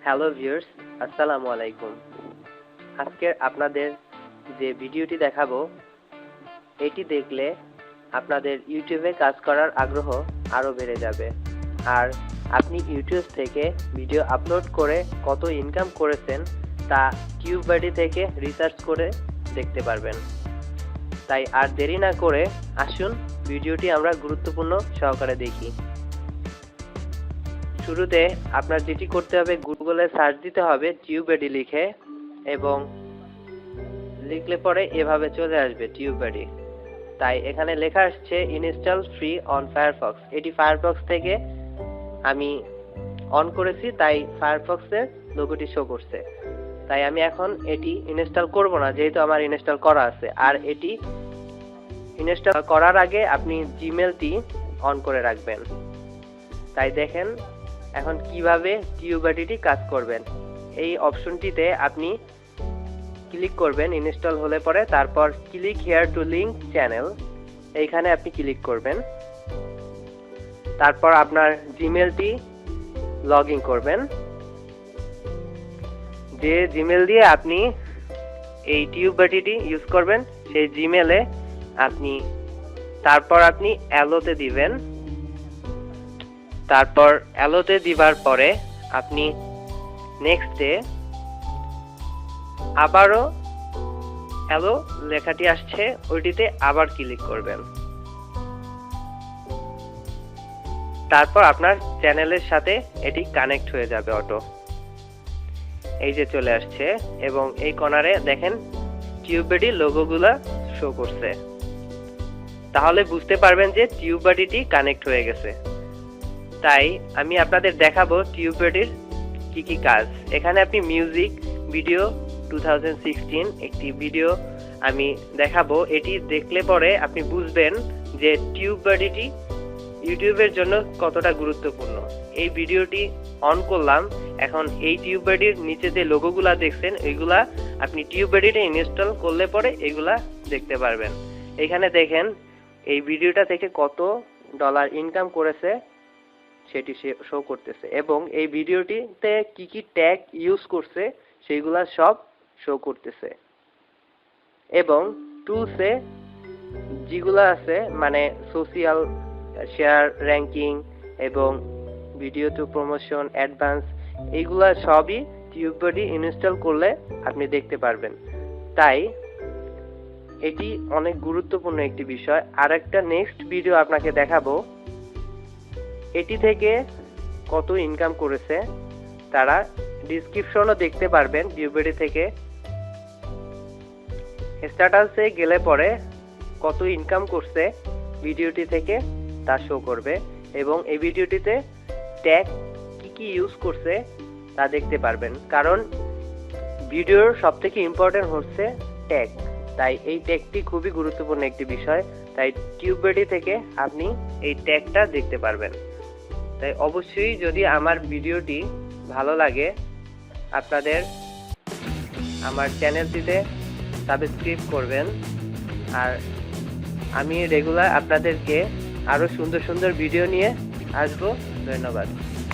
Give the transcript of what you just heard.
Hello viewers, আসসালামু আলাইকুম। আজকে আপনাদের যে ভিডিওটি দেখাবো, এটি দেখলে আপনাদের ইউটিউবে কাজ করার আগ্রহ আরও বেড়ে যাবে। আর আপনি ইউটিউব থেকে ভিডিও আপলোড করে কত ইনকাম করেছেন তা টিউববাডি থেকে রিসার্চ করে দেখতে পারবেন। তাই আর দেরি না করে আসুন ভিডিওটি আমরা গুরুত্বপূর্ণ সহকারে দেখি। শুরুতে আপনার যেটি করতে হবে, গুগলে সার্চ দিতে হবে টিউববাডি লিখে, এবং লিখলে পরে এভাবে চলে আসবে টিউববাডি। তাই এখানে লেখা আসছে ইনস্টল ফ্রি অন ফায়ারফক্স। এটি ফায়ারফক্স থেকে আমি অন করেছি, তাই ফায়ারফক্সের লোগোটি শো করছে। তাই আমি এখন এটি ইনস্টল করব না, যেহেতু আমার ইনস্টল করা আছে। আর এটি ইনস্টল করার আগে আপনি জিমেলটি অন করে রাখবেন। তাই দেখেন এখন কিভাবে টিউববাডিটি কাজ করবেন। এই অপশনটিতে আপনি ক্লিক করবেন ইনস্টল হলে পরে, তারপর click here two link channel, এইখানে আপনি ক্লিক করবেন। তারপর আপনার জিমেলটি লগ ইন করবেন। যে জিমেল দিয়ে আপনি এই টিউববাডিটি ইউজ করবেন সেই জিমেলে তারপর আপনি অ্যালোতে দিবেন। তারপর অ্যালোতে দিবার পরে আপনি নেক্সটে আবারও অ্যালো লেখাটি আসছে, ওইটিতে আবার ক্লিক করবেন। তারপর আপনার চ্যানেলের সাথে এটি কানেক্ট হয়ে যাবে অটো। এই যে চলে আসছে, এবং এই কর্নারে দেখেন টিউববাডি লোগোগুলা শো করছে। তাহলে বুঝতে পারবেন যে টিউববাডিটি কানেক্ট হয়ে গেছে। তাই আমি আপনাদের দেখাবো টিউববাডির কি কি কাজ। এখানে আপনি মিউজিক ভিডিও 2016 একটি ভিডিও আমি দেখাবো। এটি দেখলে পরে আপনি বুঝবেন যে টিউববাডিটি ইউটিউবের জন্য কতটা গুরুত্বপূর্ণ। এই ভিডিওটি অন করলাম, এখন এই টিউববাডির নিচে যে লোগোগুলা দেখছেন এইগুলা আপনি টিউববাডিটা ইনস্টল করলে পরে এগুলা দেখতে পারবেন। এখানে দেখেন এই ভিডিওটা থেকে কত ডলার ইনকাম করেছে সেটি শো করতেছে, এবং এই ভিডিওটিতে কি কি ট্যাগ ইউজ করছে সেইগুলা সব শো করতেছে। এবং টুলসে যেগুলো আছে, মানে সোশিয়াল শেয়ার, র্যাঙ্কিং এবং ভিডিও টু প্রমোশন, অ্যাডভান্স, এইগুলা সবই টিউববাডি ইনস্টল করলে আপনি দেখতে পারবেন। তাই এটি অনেক গুরুত্বপূর্ণ একটি বিষয়। আর একটা নেক্সট ভিডিও আপনাকে দেখাবো, এটি থেকে কত ইনকাম করেছে তারা ডিসক্রিপশনও দেখতে পারবেন। টিউববাডি থেকে স্ট্যাটাসে গেলে পরে কত ইনকাম করছে ভিডিওটি থেকে তা শো করবে, এবং এই ভিডিওটিতে ট্যাগ কি কি ইউজ করছে তা দেখতে পারবেন। কারণ ভিডিওর সবথেকে ইম্পর্টেন্ট হচ্ছে ট্যাগ, তাই এই ট্যাগটি খুবই গুরুত্বপূর্ণ একটি বিষয়। তাই টিউববাডি থেকে আপনি এই ট্যাগটা দেখতে পারবেন। তাই অবশ্যই যদি আমার ভিডিওটি ভালো লাগে, আপনাদের আমার চ্যানেলটিতে সাবস্ক্রাইব করবেন। আর আমি রেগুলার আপনাদেরকে আরো সুন্দর সুন্দর ভিডিও নিয়ে আসবো। ধন্যবাদ।